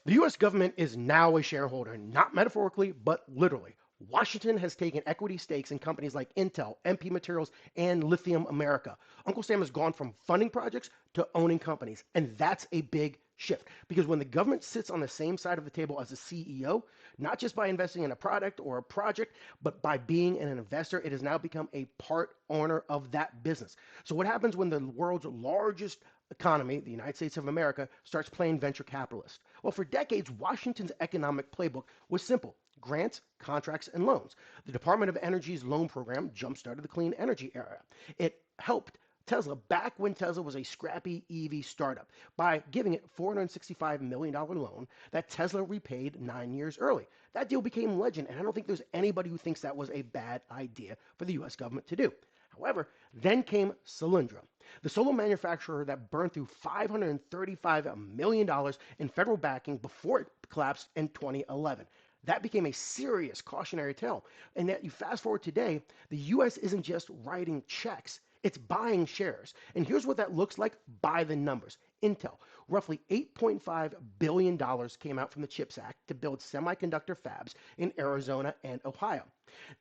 The US government is now a shareholder, not metaphorically, but literally. Washington has taken equity stakes in companies like Intel, MP Materials, and Lithium America. Uncle Sam has gone from funding projects to owning companies, and that's a big shift because when the government sits on the same side of the table as the CEO, not just by investing in a product or a project, but by being an investor, it has now become a part owner of that business. So, what happens when the world's largest economy, the United States of America, starts playing venture capitalist? Well, for decades, Washington's economic playbook was simple: grants, contracts, and loans. The Department of Energy's loan program jump-started the clean energy era. It helped Tesla back when Tesla was a scrappy EV startup by giving it $465 million loan that Tesla repaid 9 years early. That deal became legend, and I don't think there's anybody who thinks that was a bad idea for the US government to do. However, then came Solyndra, the solar manufacturer that burned through $535 million in federal backing before it collapsed in 2011. That became a serious cautionary tale. And yet, you fast forward today, the US isn't just writing checks, it's buying shares. And here's what that looks like by the numbers. Intel, roughly $8.5 billion came out from the CHIPS Act to build semiconductor fabs in Arizona and Ohio.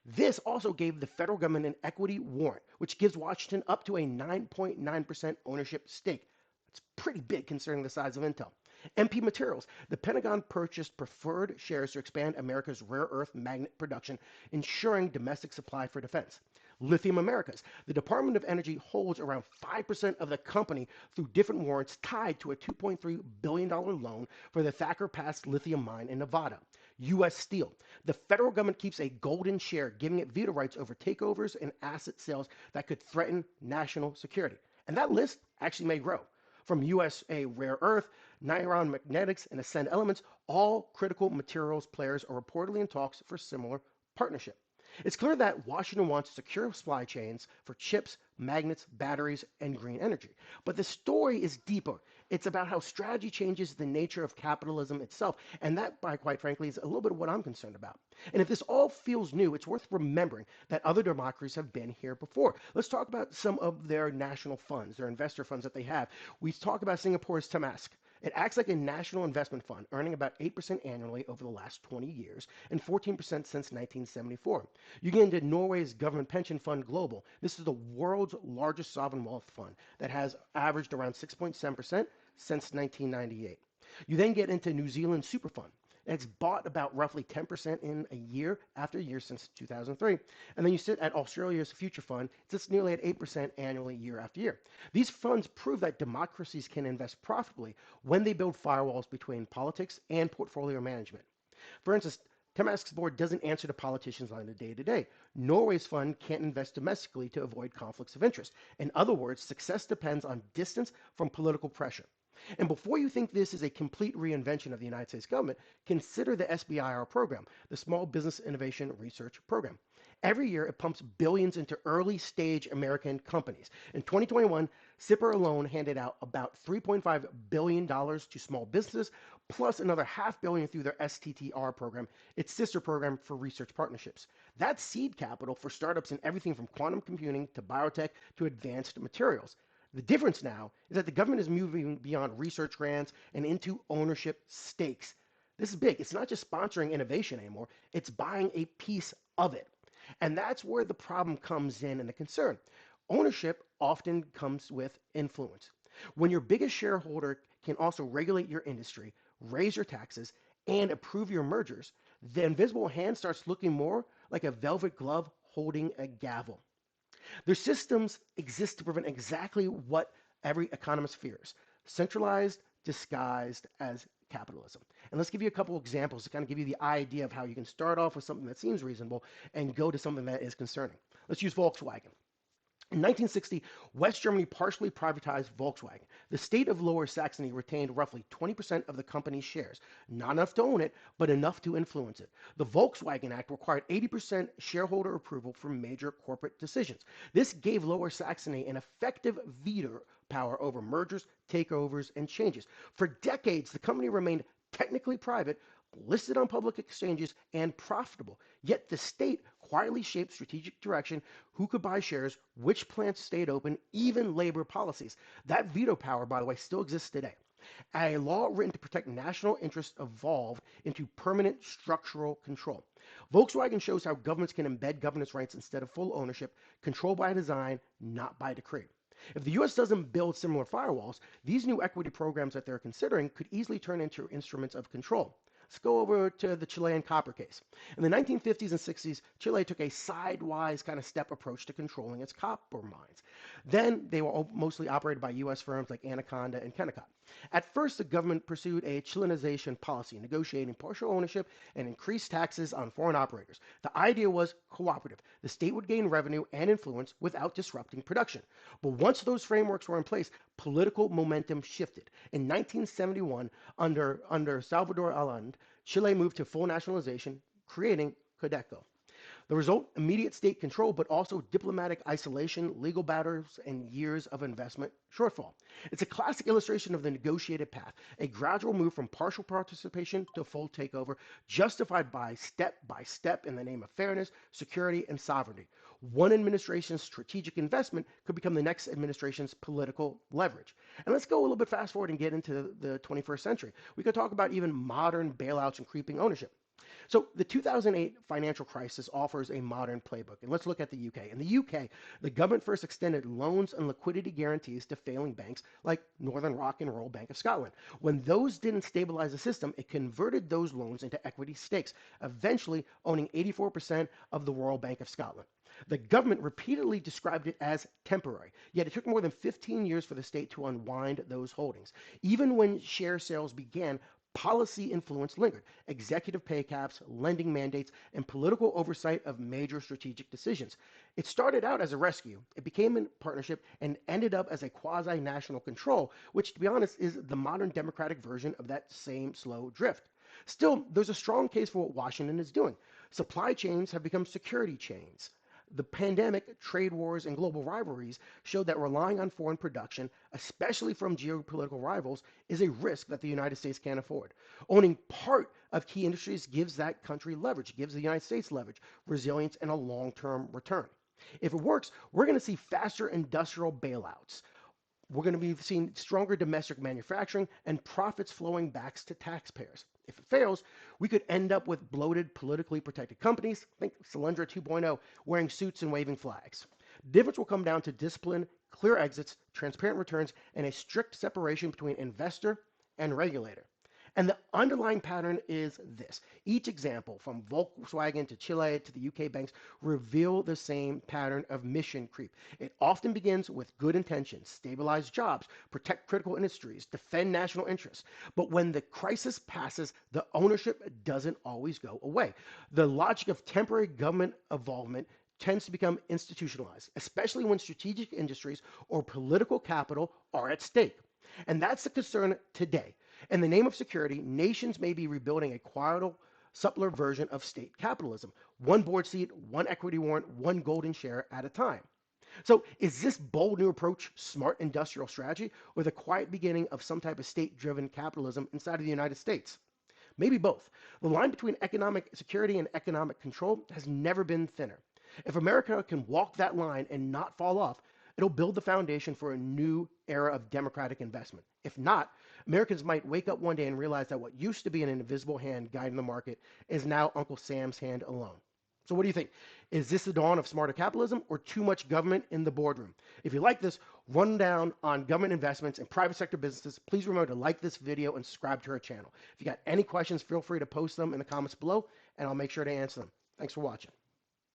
This also gave the federal government an equity warrant, which gives Washington up to a 9.9% ownership stake. That's pretty big considering the size of Intel. MP Materials, the Pentagon purchased preferred shares to expand America's rare earth magnet production, ensuring domestic supply for defense. Lithium Americas, the Department of Energy holds around 5% of the company through different warrants tied to a $2.3 billion loan for the Thacker Pass lithium mine in Nevada. U.S. Steel, the federal government keeps a golden share, giving it veto rights over takeovers and asset sales that could threaten national security. And that list actually may grow. From USA Rare Earth, Nylon Magnetics, and Ascend Elements, all critical materials players are reportedly in talks for similar partnership. It's clear that Washington wants secure supply chains for chips, magnets, batteries, and green energy. But the story is deeper. It's about how strategy changes the nature of capitalism itself. And that, by quite frankly, is a little bit of what I'm concerned about. And if this all feels new, it's worth remembering that other democracies have been here before. Let's talk about some of their national funds, their investor funds that they have. We talk about Singapore's Temasek. It acts like a national investment fund, earning about 8% annually over the last 20 years and 14% since 1974. You get into Norway's government pension fund Global. This is the world's largest sovereign wealth fund that has averaged around 6.7% since 1998. You then get into New Zealand's Superfund. It's bought about roughly 10% in a year after year since 2003. And then you sit at Australia's Future Fund. It's nearly at 8% annually year after year. These funds prove that democracies can invest profitably when they build firewalls between politics and portfolio management. For instance, Temasek's board doesn't answer to politicians on the day to day. Norway's fund can't invest domestically to avoid conflicts of interest. In other words, success depends on distance from political pressure. And before you think this is a complete reinvention of the United States government, consider the SBIR program, the Small Business Innovation Research Program. Every year, it pumps billions into early stage American companies. In 2021, SIPR alone handed out about $3.5 billion to small businesses, plus another half billion through their STTR program, its sister program for research partnerships. That's seed capital for startups in everything from quantum computing to biotech to advanced materials. The difference now is that the government is moving beyond research grants and into ownership stakes. This is big. It's not just sponsoring innovation anymore, it's buying a piece of it. And that's where the problem comes in and the concern. Ownership often comes with influence. When your biggest shareholder can also regulate your industry, raise your taxes, and approve your mergers, the invisible hand starts looking more like a velvet glove holding a gavel. Their systems exist to prevent exactly what every economist fears: centralized, disguised as capitalism. And let's give you a couple examples to kind of give you the idea of how you can start off with something that seems reasonable and go to something that is concerning. Let's use Volkswagen. In 1960, West Germany partially privatized Volkswagen. The state of Lower Saxony retained roughly 20% of the company's shares, not enough to own it, but enough to influence it. The Volkswagen Act required 80% shareholder approval for major corporate decisions. This gave Lower Saxony an effective veto power over mergers, takeovers, and changes. For decades, the company remained technically private, listed on public exchanges, and profitable. Yet the state quietly shaped strategic direction, who could buy shares, which plants stayed open, even labor policies. That veto power, by the way, still exists today. A law written to protect national interests evolved into permanent structural control. Volkswagen shows how governments can embed governance rights instead of full ownership, control by design, not by decree. If the US doesn't build similar firewalls, these new equity programs that they're considering could easily turn into instruments of control. Let's go over to the Chilean copper case. In the 1950s and 60s, Chile took a sidewise kind of step approach to controlling its copper mines. Then they were mostly operated by US firms like Anaconda and Kennecott. At first, the government pursued a Chilenization policy, negotiating partial ownership and increased taxes on foreign operators. The idea was cooperative. The state would gain revenue and influence without disrupting production. But once those frameworks were in place, political momentum shifted. In 1971, under Salvador Allende, Chile moved to full nationalization, creating Codeco. The result, immediate state control, but also diplomatic isolation, legal battles, and years of investment shortfall. It's a classic illustration of the negotiated path, a gradual move from partial participation to full takeover, justified by step in the name of fairness, security, and sovereignty. One administration's strategic investment could become the next administration's political leverage. And let's go a little bit fast forward and get into the 21st century. We could talk about even modern bailouts and creeping ownership. So the 2008 financial crisis offers a modern playbook. And let's look at the UK. In the UK, the government first extended loans and liquidity guarantees to failing banks like Northern Rock and Royal Bank of Scotland. When those didn't stabilize the system, it converted those loans into equity stakes, eventually owning 84% of the Royal Bank of Scotland. The government repeatedly described it as temporary, yet it took more than 15 years for the state to unwind those holdings. Even when share sales began, policy influence lingered. Executive pay caps, lending mandates, and political oversight of major strategic decisions. It started out as a rescue. It became a partnership and ended up as a quasi-national control, which, to be honest, is the modern democratic version of that same slow drift. Still, there's a strong case for what Washington is doing. Supply chains have become security chains. The pandemic, trade wars, and global rivalries showed that relying on foreign production, especially from geopolitical rivals, is a risk that the United States can't afford. Owning part of key industries gives that country leverage, gives the United States leverage, resilience, and a long-term return. If it works, we're going to see faster industrial bailouts. We're going to be seeing stronger domestic manufacturing and profits flowing back to taxpayers. If it fails, we could end up with bloated, politically protected companies, think Solyndra 2.0, wearing suits and waving flags. The difference will come down to discipline, clear exits, transparent returns, and a strict separation between investor and regulator. And the underlying pattern is this. Each example, from Volkswagen to Chile to the UK banks, reveal the same pattern of mission creep. It often begins with good intentions, stabilize jobs, protect critical industries, defend national interests. But when the crisis passes, the ownership doesn't always go away. The logic of temporary government involvement tends to become institutionalized, especially when strategic industries or political capital are at stake. And that's the concern today. In the name of security, nations may be rebuilding a quieter, subtler version of state capitalism. One board seat, one equity warrant, one golden share at a time. So is this bold new approach smart industrial strategy or the quiet beginning of some type of state-driven capitalism inside of the United States? Maybe both. The line between economic security and economic control has never been thinner. If America can walk that line and not fall off, it'll build the foundation for a new era of democratic investment. If not, Americans might wake up one day and realize that what used to be an invisible hand guiding the market is now Uncle Sam's hand alone. So what do you think? Is this the dawn of smarter capitalism or too much government in the boardroom? If you like this rundown on government investments and private sector businesses, please remember to like this video and subscribe to our channel. If you got any questions, feel free to post them in the comments below, and I'll make sure to answer them. Thanks for watching.